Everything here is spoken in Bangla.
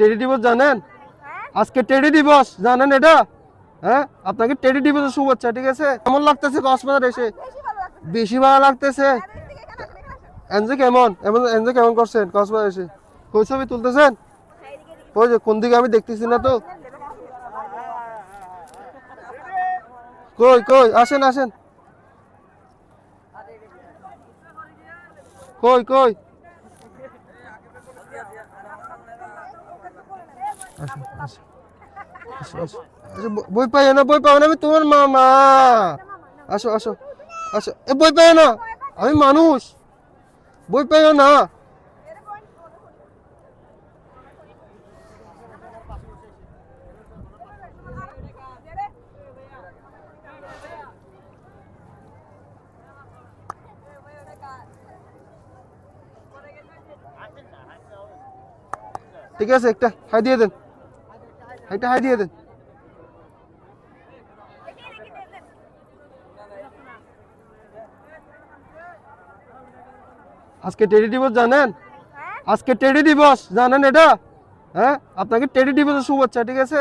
টেডি দিবস জানেন? আজকে টেডি দিবস জানেন এটা? হ্যাঁ, আপনাকে টেডি দিবসের শুভেচ্ছা। ঠিক আছে, কেমন লাগতেছে কক্সবাজার এসে? বেশি ভালো লাগতেছে। এনজয় কেমন এনজয় কেমন করছেন কক্সবাজার এসে? কই ছবি তুলতেছেন? ওই যে কোন দিকে আমি দেখতেছি না তো। কই কই আসেন আসেন। কই কই আসো আসো আসো আসো। আচ্ছা, বই পাই না, বই পাও না, আমি তোমার মামা। আসো আসো আসো। এ বই পাই না, আমি মানুষ। বই পাইও না। ঠিক আছে, একটা হাই দিয়ে দেন, একটা হাই দিয়ে দেন। আজকে টেডি দিবস জানেন? আজকে টেডি দিবস জানেন এটা? হ্যাঁ, আপনাকে টেডি দিবসের শুভেচ্ছা। ঠিক আছে।